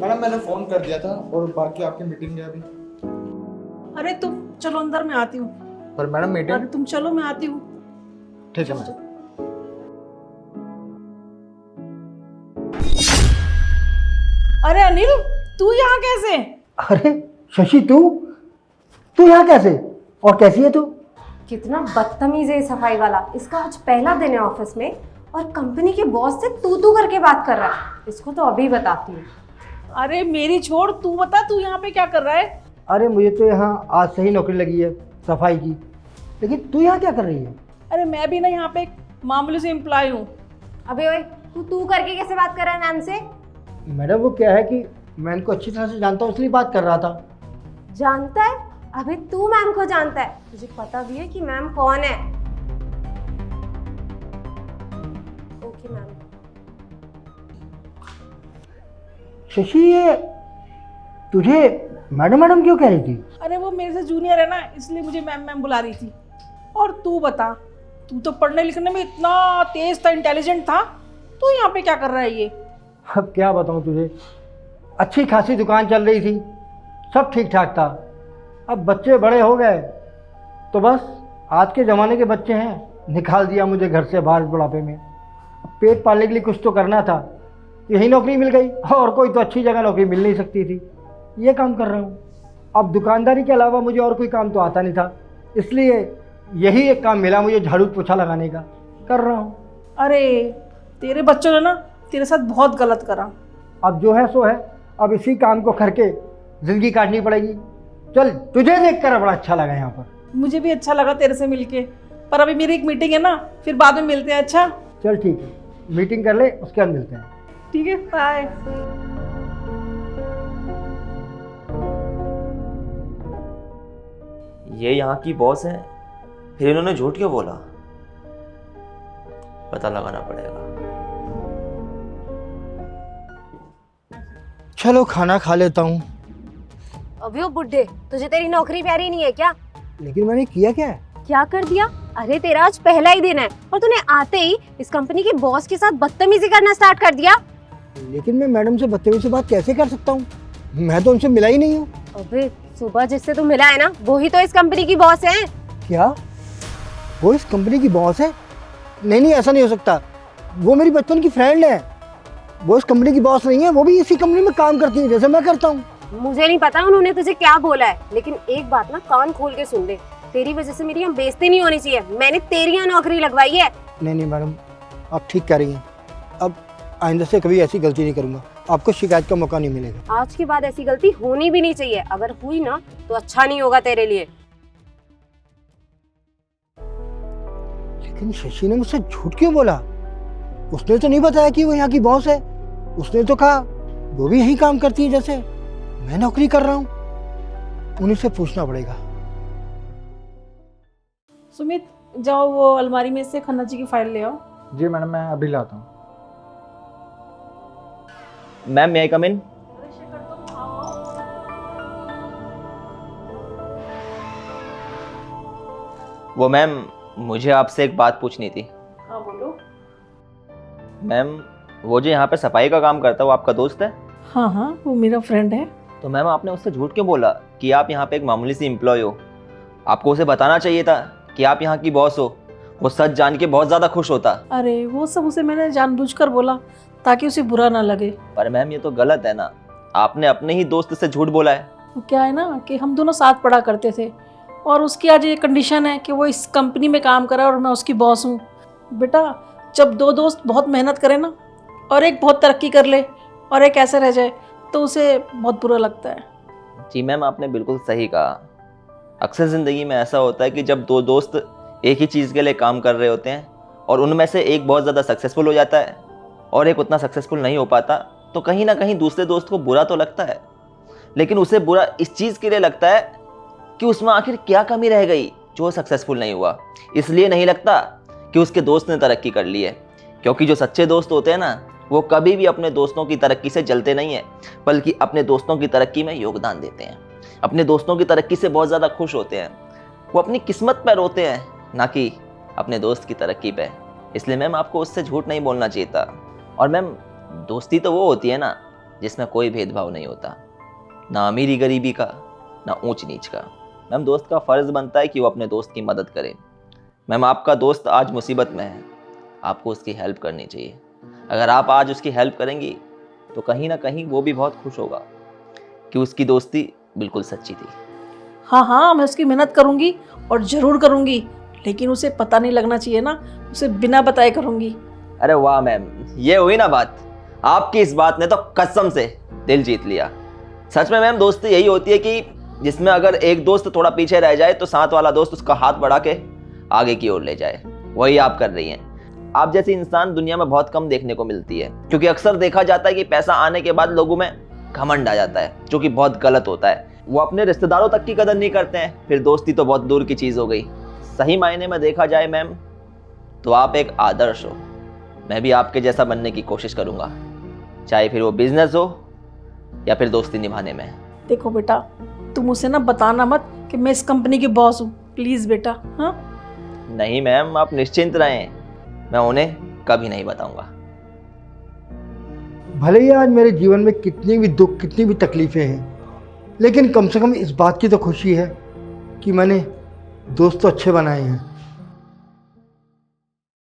Madam मैंने phone कर दिया था और बाकी आपकी मीटिंग है अभी। अरे तुम चलो अंदर, मैं आती हूँ। पर मैडम अरे मीटिंग। तुम चलो, मैं आती हूँ। ठीक है मैडम। अरे अनिल, तू यहाँ कैसे? अरे शशि, तू तू यहाँ कैसे? और कैसी है तू? कितना बदतमीज है ये सफाई वाला। इसका आज पहला दिन है ऑफिस में और कंपनी के बॉस से तू तू करके बात कर रहा है। इसको तो अभी बताती हूँ। अरे मेरी छोड़, तू बता तू यहाँ पे क्या कर रहा है? अरे मुझे तो यहाँ आज से ही नौकरी लगी है सफाई की, लेकिन तू यहाँ क्या कर रही है? अरे मैं भी ना यहाँ पे एक मामूली से एम्प्लॉय हूँ। अबे ओए, तू करके कैसे बात कर रहा है मैम से? मैडम वो क्या है कि मैं इनको अच्छी तरह से जानता हूँ, इसलिए बात कर रहा था। जानता है? अबे तू मैम को जानता है? तुझे पता भी है कि मैम कौन है? Okay ma'am. शशि, ये तुझे मैडम मैडम क्यों कह रही थी? अरे वो मेरे से जूनियर है ना, इसलिए मुझे मैम मैम बुला रही थी। और तू बता, तू तो पढ़ने लिखने में इतना तेज था, इंटेलिजेंट था, तू यहाँ पे क्या कर रहा है ये? अब क्या बताऊँ तुझे, अच्छी खासी दुकान चल रही थी, सब ठीक ठाक था। अब बच्चे बड़े हो गए तो बस आज के ज़माने के बच्चे हैं, निकाल दिया मुझे घर से बाहर बुढ़ापे में। अब पेट पालने के लिए कुछ तो करना था, यही नौकरी मिल गई और कोई तो अच्छी जगह नौकरी मिल नहीं सकती थी, ये काम कर रहा हूँ। अब दुकानदारी के अलावा मुझे और कोई काम तो आता नहीं था, इसलिए यही एक काम मिला मुझे, झाड़ू पोछा लगाने का, कर रहा हूँ। अरे तेरे बच्चों ने ना तेरे साथ बहुत गलत करा। अब जो है सो है, अब इसी काम को करके ज़िंदगी काटनी पड़ेगी। चल, तुझे देखकर बड़ा अच्छा लगा यहाँ पर। मुझे भी अच्छा लगा तेरे से मिलके, पर अभी मेरी एक मीटिंग है ना, फिर बाद में मिलते हैं। अच्छा चल ठीक है, मीटिंग कर ले, उसके बाद मिलते हैं। ठीक है, बाय। ये यहाँ की बॉस है, फिर इन्होंने झूठ क्यों बोला? पता लगाना पड़ेगा। चलो खाना खा लेता हूँ। अबे ओ बुड्ढे, तुझे तेरी नौकरी प्यारी नहीं है क्या? लेकिन मैंने किया क्या है? क्या कर दिया? अरे तेरा आज पहला ही दिन है और तूने आते ही इस कंपनी के बॉस के साथ बदतमीजी करना स्टार्ट कर दिया। लेकिन मैं मैडम से बदतमीजी से बात कैसे कर सकता हूँ? मैं तो उनसे मिला ही नहीं हूँ। अबे सुबह जिससे तू मिला है ना, वो ही तो इस कंपनी की बॉस है। क्या वो इस कंपनी की बॉस है? नहीं नहीं, ऐसा नहीं हो सकता। वो मेरी बचपन की फ्रेंड है, वो इस कंपनी की बॉस नहीं है। वो भी इसी कंपनी में काम करती है जैसे मैं करता हूँ। मुझे नहीं पता उन्होंने तुझे क्या बोला है, लेकिन एक बात ना कान खोल के सुन ले, तेरी वजह से मेरी यहाँ बेइज्जती नहीं होनी चाहिए। मैंने तेरी यहाँ नौकरी लगवाई है। नहीं नहीं मैडम, आप ठीक कह रही हैं। अब आइंदा से कभी ऐसी गलती नहीं करूँगा, आपको शिकायत का मौका नहीं मिलेगा। आज के बाद ऐसी गलती होनी भी नहीं चाहिए, अगर हुई ना तो अच्छा नहीं होगा तेरे लिए। लेकिन शशि ने मुझसे झूठ क्यों बोला? उसने तो नहीं बताया कि वो यहाँ की बॉस है। उसने तो कहा वो भी यही काम करती है जैसे मैं नौकरी कर रहा हूँ। उन्हीं से पूछना पड़ेगा। सुमित, जाओ वो अलमारी में से खन्ना जी की फाइल ले आओ। जी मैडम, मैं अभी लाता हूँ। मैम, मे आई कम इन? वो मैम, मुझे आपसे एक बात पूछनी थी। हाँ बोलो। मैम, वो जो यहाँ पे सफाई का काम करता है, वो आपका दोस्त है? हाँ हाँ, वो मेरा फ्रेंड है। तो मैम, आपने उससे झूठ क्यों बोला कि आप यहाँ पे एक मामूली सी एम्प्लॉय हो? आपको उसे बताना चाहिए था कि आप यहाँ की बॉस हो। वो सच जान के बहुत ज़्यादा खुश होता। अरे वो सब उसे मैंने जानबूझकर बोला ताकि उसे बुरा ना लगे। पर मैम, ये तो गलत है ना, आपने अपने ही दोस्त से झूठ बोला है। वो क्या है ना कि हम दोनों साथ पढ़ा करते थे और उसकी आज ये कंडीशन है कि वो इस कंपनी में काम करे और मैं उसकी बॉस हूँ। बेटा, जब दो दोस्त बहुत मेहनत करें ना और एक बहुत तरक्की कर ले और एक ऐसे रह जाए तो उसे बहुत बुरा लगता है। जी मैम, आपने बिल्कुल सही कहा। अक्सर ज़िंदगी में ऐसा होता है कि जब दो दोस्त एक ही चीज़ के लिए काम कर रहे होते हैं और उनमें से एक बहुत ज़्यादा सक्सेसफुल हो जाता है और एक उतना सक्सेसफुल नहीं हो पाता, तो कहीं ना कहीं दूसरे दोस्त को बुरा तो लगता है, लेकिन उसे बुरा इस चीज़ के लिए लगता है कि उसमें आखिर क्या कमी रह गई जो सक्सेसफुल नहीं हुआ। इसलिए नहीं लगता कि उसके दोस्त ने तरक्की कर ली है, क्योंकि जो सच्चे दोस्त होते हैं ना, वो कभी भी अपने दोस्तों की तरक्की से जलते नहीं हैं, बल्कि अपने दोस्तों की तरक्की में योगदान देते हैं। अपने दोस्तों की तरक्की से बहुत ज़्यादा खुश होते हैं। वो अपनी किस्मत पर रोते हैं, ना कि अपने दोस्त की तरक्की पे। इसलिए मैम, आपको उससे झूठ नहीं बोलना चाहिए था। और मैम, दोस्ती तो वो होती है ना जिसमें कोई भेदभाव नहीं होता, ना अमीरी गरीबी का, ना ऊंच नीच का। मैम, दोस्त का फ़र्ज़ बनता है कि वो अपने दोस्त की मदद करे। मैम, आपका दोस्त आज मुसीबत में है, आपको उसकी हेल्प करनी चाहिए। अगर आप आज उसकी हेल्प करेंगी तो कहीं ना कहीं वो भी बहुत खुश होगा कि उसकी दोस्ती बिल्कुल सच्ची थी। हाँ हाँ, मैं उसकी मेहनत करूँगी और ज़रूर करूँगी, लेकिन उसे पता नहीं लगना चाहिए ना, उसे बिना बताए करूँगी। अरे वाह मैम, ये हुई ना बात। आपकी इस बात ने तो कसम से दिल जीत लिया। सच में मैम, दोस्ती यही होती है कि जिसमें अगर एक दोस्त थोड़ा पीछे रह जाए तो साथ वाला दोस्त उसका हाथ बढ़ा के आगे की ओर ले जाए। वही आप कर रही हैं। आप जैसी इंसान दुनिया में बहुत कम देखने को मिलती है, क्योंकि अक्सर देखा जाता है कि पैसा आने के बाद लोगों में घमंड आ जाता है, जो कि बहुत गलत होता है। वो अपने रिश्तेदारों तक की कदर नहीं करते हैं, फिर दोस्ती तो बहुत दूर की चीज़ हो गई। सही मायने में देखा जाए मैम, तो आप एक आदर्श हो। मैं भी आपके जैसा बनने की कोशिश करूँगा, चाहे फिर वो बिजनेस हो या फिर दोस्ती निभाने में। देखो बेटा, तुम उसे ना बताना मत कि मैं इस कंपनी की बॉस हूँ, प्लीज़ बेटा। हाँ नहीं मैम, आप निश्चिंत रहें, मैं उन्हें कभी नहीं बताऊंगा। भले ही आज मेरे जीवन में कितनी भी दुख, कितनी भी तकलीफ़ें हैं, लेकिन कम से कम इस बात की तो खुशी है कि मैंने दोस्त तो अच्छे बनाए हैं।